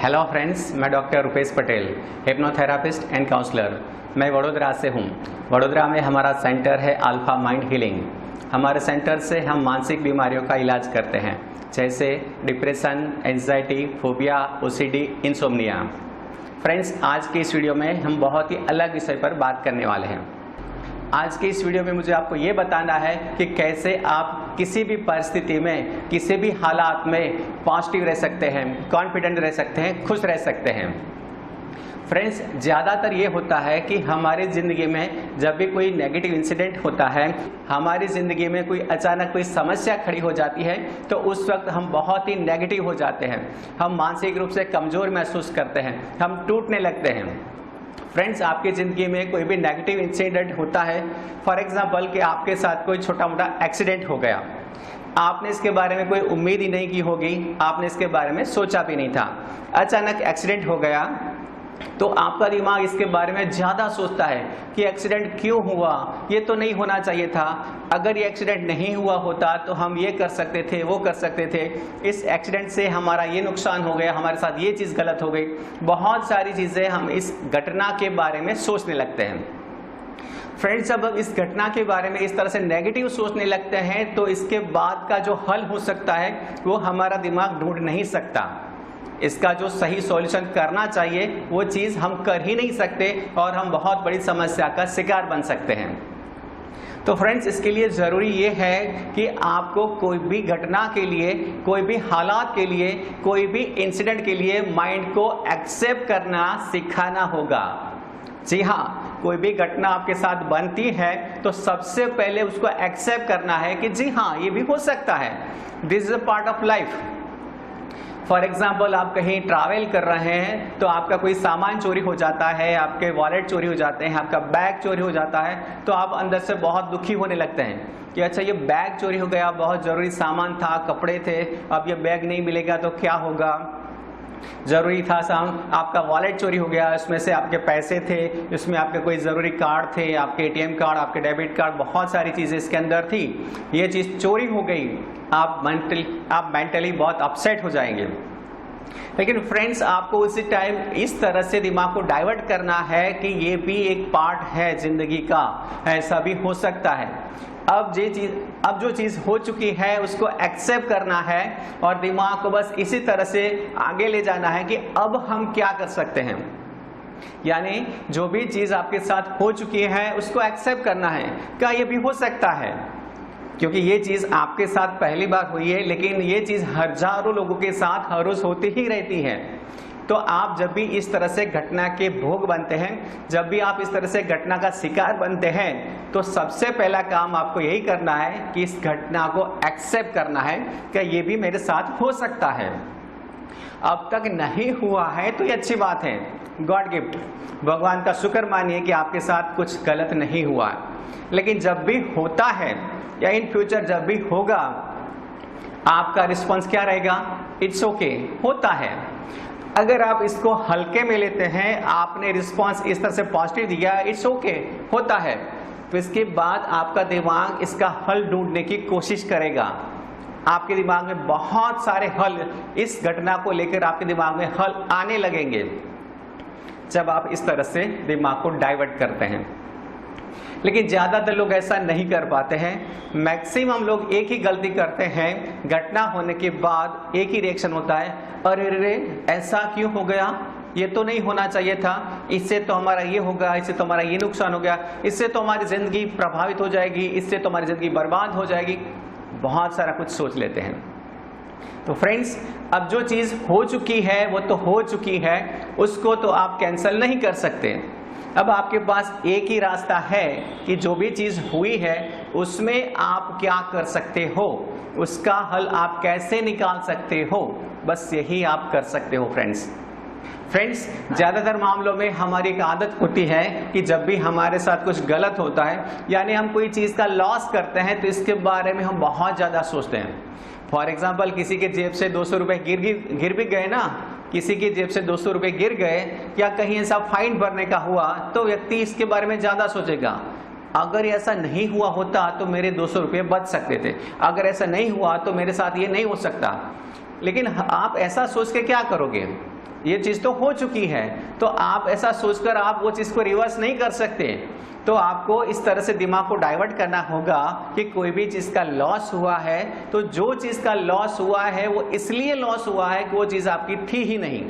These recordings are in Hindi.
हेलो फ्रेंड्स, मैं doctor Rupesh Patel, hypnotherapist and counsellor. मैं वडोदरा से हूँ। वडोदरा में हमारा सेंटर है अल्फा माइंड हीलिंग। हमारे सेंटर से हम मानसिक बीमारियों का इलाज करते हैं, जैसे depression, anxiety, phobia, OCD, insomnia. Friends, आज के इस वीडियो में हम बहुत ही अलग विषय पर बात करने वाले हैं। आज के इस वीडियो में मुझे आपको ये बताना है कि कैसे आप किसी भी परिस्थिति में, किसी भी हालात में पॉजिटिव रह सकते हैं, कॉन्फिडेंट रह सकते हैं, खुश रह सकते हैं। फ्रेंड्स, ज़्यादातर ये होता है कि हमारी ज़िंदगी में जब भी कोई नेगेटिव इंसिडेंट होता है, हमारी ज़िंदगी में कोई अचानक कोई समस्या खड़ी हो जाती है, तो उस वक्त हम बहुत ही नेगेटिव हो जाते हैं। हम मानसिक रूप से कमज़ोर महसूस करते हैं, हम टूटने लगते हैं। फ्रेंड्स, आपकी ज़िंदगी में कोई भी नेगेटिव इंसिडेंट होता है, फॉर एग्जांपल कि आपके साथ कोई छोटा मोटा एक्सीडेंट हो गया, आपने इसके बारे में कोई उम्मीद ही नहीं की होगी, आपने इसके बारे में सोचा भी नहीं था, अचानक एक्सीडेंट हो गया, तो आपका दिमाग इसके बारे में ज़्यादा सोचता है कि एक्सीडेंट क्यों हुआ, ये तो नहीं होना चाहिए था, अगर ये एक्सीडेंट नहीं हुआ होता तो हम ये कर सकते थे, वो कर सकते थे, इस एक्सीडेंट से हमारा ये नुकसान हो गया, हमारे साथ ये चीज़ गलत हो गई। बहुत सारी चीज़ें हम इस घटना के बारे में सोचने लगते हैं। फ्रेंड्स, जब हम इस घटना के बारे में इस तरह से नेगेटिव सोचने लगते हैं, तो इसके बाद का जो हल हो सकता है वो हमारा दिमाग ढूंढ नहीं सकता। इसका जो सही सॉल्यूशन करना चाहिए वो चीज़ हम कर ही नहीं सकते और हम बहुत बड़ी समस्या का शिकार बन सकते हैं। तो फ्रेंड्स, इसके लिए ज़रूरी ये है कि आपको कोई भी घटना के लिए, कोई भी हालात के लिए, कोई भी इंसिडेंट के लिए माइंड को एक्सेप्ट करना सिखाना होगा। जी हाँ, कोई भी घटना आपके साथ बनती है तो सबसे पहले उसको एक्सेप्ट करना है कि जी हाँ, ये भी हो सकता है, this is a part of life. For example, आप कहीं ट्रैवल कर रहे हैं तो आपका कोई सामान चोरी हो जाता है, आपके वॉलेट चोरी हो जाते हैं, आपका बैग चोरी हो जाता है, तो आप अंदर से बहुत दुखी होने लगते हैं कि अच्छा, ये बैग चोरी हो गया, बहुत ज़रूरी सामान था, कपड़े थे, अब ये बैग नहीं मिलेगा तो क्या होगा, ज़रूरी था आपका वॉलेट चोरी हो गया, इसमें से आपके पैसे थे, इसमें आपके कोई ज़रूरी कार्ड थे, आपके एटीएम कार्ड, आपके डेबिट कार्ड, बहुत सारी चीज़ें इसके अंदर थी, ये चीज़ चोरी हो गई, आप मेंटली बहुत अपसेट हो जाएंगे। लेकिन फ्रेंड्स, आपको उसी टाइम इस तरह से दिमाग को डाइवर्ट करना है कि ये भी एक पार्ट है ज़िंदगी का, ऐसा भी हो सकता है। अब जो चीज़ हो चुकी है उसको एक्सेप्ट करना है और दिमाग को बस इसी तरह से आगे ले जाना है कि अब हम क्या कर सकते हैं। यानी जो भी चीज़ आपके साथ हो चुकी है उसको एक्सेप्ट करना है, क्या ये भी हो सकता है, क्योंकि ये चीज़ आपके साथ पहली बार हुई है, लेकिन ये चीज़ हजारों लोगों के साथ हर रोज़ होती ही रहती है। तो आप जब भी इस तरह से घटना के भोग बनते हैं, जब भी आप इस तरह से घटना का शिकार बनते हैं, तो सबसे पहला काम आपको यही करना है कि इस घटना को एक्सेप्ट करना है कि ये भी मेरे साथ हो सकता है। अब तक नहीं हुआ है तो ये अच्छी बात है, गॉड गिफ्ट, भगवान का शुक्र मानिए कि आपके साथ कुछ गलत नहीं हुआ। लेकिन जब भी होता है या इन फ्यूचर जब भी होगा, आपका रिस्पॉन्स क्या रहेगा? इट्स ओके, होता है। अगर आप इसको हल्के में लेते हैं, आपने रिस्पॉन्स इस तरह से पॉजिटिव दिया, इट्स ओके, होता है, तो इसके बाद आपका दिमाग इसका हल ढूंढने की कोशिश करेगा। आपके दिमाग में बहुत सारे हल, इस घटना को लेकर आपके दिमाग में हल आने लगेंगे जब आप इस तरह से दिमाग को डाइवर्ट करते हैं। लेकिन ज़्यादातर लोग ऐसा नहीं कर पाते हैं। मैक्सिमम लोग एक ही गलती करते हैं, घटना होने के बाद एक ही रिएक्शन होता है, अरे रे ऐसा क्यों हो गया, ये तो नहीं होना चाहिए था, इससे तो हमारा ये होगा, इससे तो हमारा ये नुकसान हो गया, इससे तो हमारी ज़िंदगी प्रभावित हो जाएगी, इससे तो हमारी ज़िंदगी बर्बाद हो जाएगी, बहुत सारा कुछ सोच लेते हैं। तो फ्रेंड्स, अब जो चीज़ हो चुकी है वो तो हो चुकी है, उसको तो आप कैंसिल नहीं कर सकते। अब आपके पास एक ही रास्ता है कि जो भी चीज़ हुई है उसमें आप क्या कर सकते हो, उसका हल आप कैसे निकाल सकते हो, बस यही आप कर सकते हो। फ्रेंड्स, ज़्यादातर मामलों में हमारी एक आदत होती है कि जब भी हमारे साथ कुछ गलत होता है, यानी हम कोई चीज़ का लॉस करते हैं, तो इसके बारे में हम बहुत ज़्यादा सोचते हैं। फॉर एग्जाम्पल, किसी के जेब से 200 रुपये गिर भी गए ना, किसी की जेब से 200 रुपये गिर गए या कहीं ऐसा फाइन भरने का हुआ, तो व्यक्ति इसके बारे में ज़्यादा सोचेगा, अगर ऐसा नहीं हुआ होता तो मेरे 200 रुपये बच सकते थे, अगर ऐसा नहीं हुआ तो मेरे साथ ये नहीं हो सकता। लेकिन आप ऐसा सोच के क्या करोगे? ये चीज़ तो हो चुकी है, तो आप ऐसा सोचकर आप वो चीज़ को रिवर्स नहीं कर सकते। तो आपको इस तरह से दिमाग को डाइवर्ट करना होगा कि कोई भी चीज़ का लॉस हुआ है तो जो चीज़ का लॉस हुआ है वो इसलिए लॉस हुआ है कि वो चीज़ आपकी थी ही नहीं।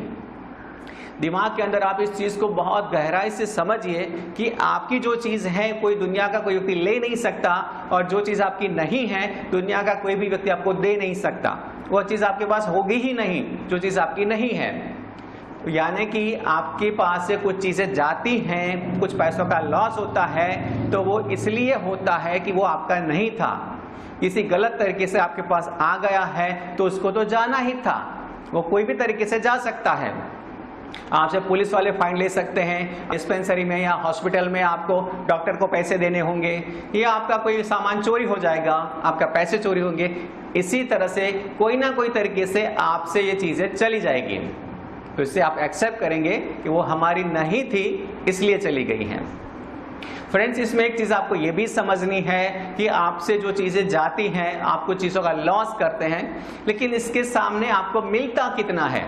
दिमाग के अंदर आप इस चीज़ को बहुत गहराई से समझिए कि आपकी जो चीज़ है कोई दुनिया का कोई व्यक्ति ले नहीं सकता, और जो चीज़ आपकी नहीं है दुनिया का कोई भी व्यक्ति आपको दे नहीं सकता। वो चीज़ आपके पास होगी ही नहीं जो चीज़ आपकी नहीं है। यानी कि आपके पास से कुछ चीज़ें जाती हैं, कुछ पैसों का लॉस होता है, तो वो इसलिए होता है कि वो आपका नहीं था, किसी गलत तरीके से आपके पास आ गया है, तो उसको तो जाना ही था। वो कोई भी तरीके से जा सकता है। आपसे पुलिस वाले फाइन ले सकते हैं, डिस्पेंसरी में या हॉस्पिटल में आपको डॉक्टर को पैसे देने होंगे, या आपका कोई सामान चोरी हो जाएगा, आपका पैसे चोरी होंगे। इसी तरह से कोई ना कोई तरीके से आपसे ये चीज़ें चली जाएगी, तो इससे आप एक्सेप्ट करेंगे कि वो हमारी नहीं थी इसलिए चली गई हैं। फ्रेंड्स, इसमें एक चीज़ आपको ये भी समझनी है कि आपसे जो चीज़ें जाती हैं, आप कुछ चीज़ों का लॉस करते हैं, लेकिन इसके सामने आपको मिलता कितना है।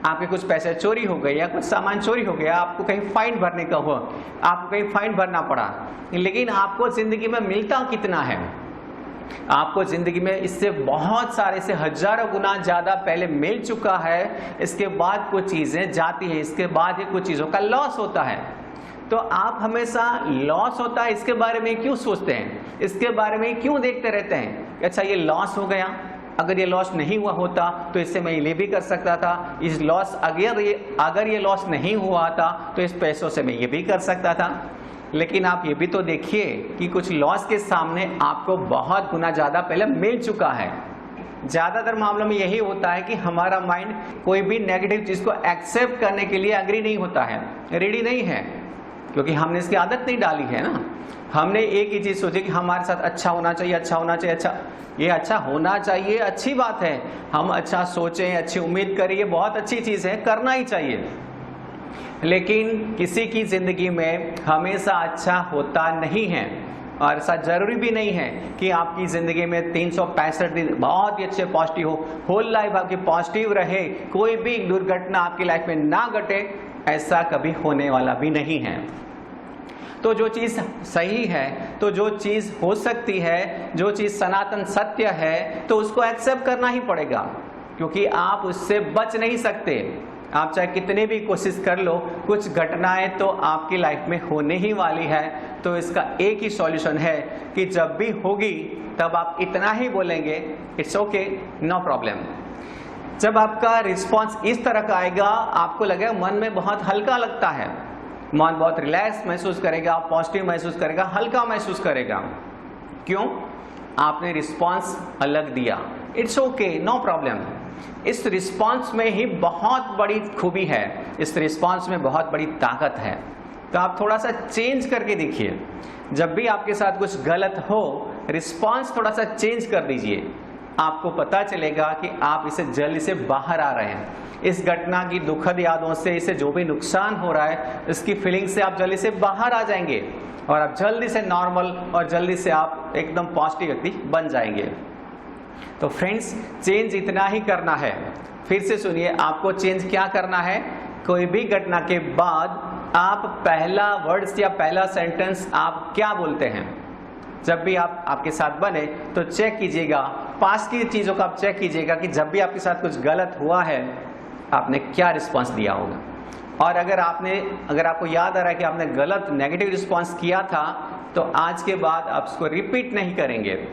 आपके कुछ पैसे चोरी हो गए या कुछ सामान चोरी हो गया, आपको कहीं फाइन भरने का हुआ, आपको कहीं फाइन भरना पड़ा, लेकिन आपको जिंदगी में मिलता कितना है। आपको जिंदगी में इससे बहुत सारे से हजारों गुना ज्यादा पहले मिल चुका है, इसके बाद कुछ चीजें जाती है, इसके बाद ही कुछ चीजों का लॉस होता है। तो आप हमेशा लॉस होता है इसके बारे में क्यों सोचते हैं, इसके बारे में क्यों देखते रहते हैं। अच्छा, ये लॉस हो गया, अगर ये लॉस नहीं हुआ होता तो इससे मैं ये भी कर सकता था, इस लॉस अगर ये लॉस नहीं हुआ था तो इस पैसों से मैं ये भी कर सकता था। लेकिन आप ये भी तो देखिए कि कुछ लॉस के सामने आपको बहुत गुना ज़्यादा पहले मिल चुका है। ज़्यादातर मामलों में यही होता है कि हमारा माइंड कोई भी नेगेटिव चीज़ को एक्सेप्ट करने के लिए एग्री नहीं होता है, रेडी नहीं है, क्योंकि हमने इसकी आदत नहीं डाली है ना। हमने एक ही चीज़ सोची कि हमारे साथ अच्छा होना चाहिए, अच्छा होना चाहिए, अच्छा ये अच्छा होना चाहिए, अच्छी बात है, हम अच्छा सोचें, अच्छी उम्मीद करें, ये बहुत अच्छी चीज़ है, करना ही चाहिए। लेकिन किसी की ज़िंदगी में हमेशा अच्छा होता नहीं है, और ऐसा जरूरी भी नहीं है कि आपकी ज़िंदगी में 365 दिन बहुत ही अच्छे पॉजिटिव हो, होल लाइफ आपकी पॉजिटिव रहे, कोई भी दुर्घटना आपकी लाइफ में ना घटे, ऐसा कभी होने वाला भी नहीं है। तो जो चीज़ सही है, तो जो चीज़ हो सकती है, जो चीज़ सनातन सत्य है, तो उसको एक्सेप्ट करना ही पड़ेगा, क्योंकि आप उससे बच नहीं सकते। आप चाहे कितने भी कोशिश कर लो, कुछ घटनाएं तो आपकी लाइफ में होने ही वाली है। तो इसका एक ही सॉल्यूशन है कि जब भी होगी तब आप इतना ही बोलेंगे, इट्स ओके, नो प्रॉब्लम। जब आपका रिस्पॉन्स इस तरह का आएगा, आपको लगेगा मन में बहुत हल्का लगता है, मन बहुत रिलैक्स महसूस करेगा, पॉजिटिव महसूस करेगा, हल्का महसूस करेगा। क्यों? आपने रिस्पॉन्स अलग दिया, इट्स ओके, नो प्रॉब्लम। इस रिस्पॉन्स में ही बहुत बड़ी खूबी है, इस रिस्पॉन्स में बहुत बड़ी ताकत है। तो आप थोड़ा सा चेंज करके देखिए, जब भी आपके साथ कुछ गलत हो, रिस्पॉन्स थोड़ा सा चेंज कर दीजिए, आपको पता चलेगा कि आप इसे जल्दी से बाहर आ रहे हैं। इस घटना की दुखद यादों से, इसे जो भी नुकसान हो रहा है, इसकी फीलिंग से आप जल्दी से बाहर आ जाएंगे, और आप जल्दी से नॉर्मल और जल्दी से आप एकदम पॉजिटिव व्यक्ति बन जाएंगे। तो फ्रेंड्स, चेंज इतना ही करना है। फिर से सुनिए, आपको चेंज क्या करना है। कोई भी घटना के बाद आप पहला वर्ड्स या पहला सेंटेंस आप क्या बोलते हैं। जब भी आपके साथ बने तो चेक कीजिएगा, पास की चीज़ों का आप चेक कीजिएगा कि जब भी आपके साथ कुछ गलत हुआ है आपने क्या रिस्पांस दिया होगा। और अगर आपको याद आ रहा है कि आपने गलत नेगेटिव रिस्पांस किया था, तो आज के बाद आप उसको रिपीट नहीं करेंगे।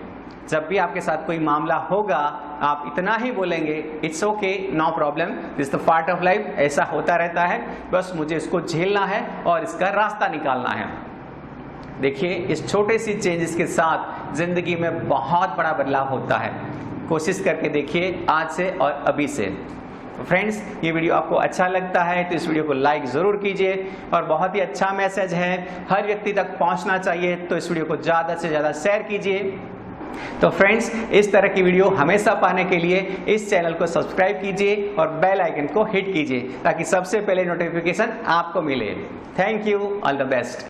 जब भी आपके साथ कोई मामला होगा आप इतना ही बोलेंगे, it's okay, no problem, this the part of life, ऐसा होता रहता है, बस मुझे इसको झेलना है और इसका रास्ता निकालना है। देखिए, इस छोटे सी चेंजेस के साथ जिंदगी में बहुत बड़ा बदलाव होता है। कोशिश करके देखिए आज से और अभी से। फ्रेंड्स, ये वीडियो आपको अच्छा लगता है तो इस वीडियो को लाइक जरूर कीजिए, और बहुत ही अच्छा मैसेज है, हर व्यक्ति तक पहुंचना चाहिए, तो इस वीडियो को ज़्यादा से ज़्यादा शेयर कीजिए। तो फ्रेंड्स, इस तरह की वीडियो हमेशा पाने के लिए इस चैनल को सब्सक्राइब कीजिए और बेल आइकन को हिट कीजिए, ताकि सबसे पहले नोटिफिकेशन आपको मिले। Thank you, all the best.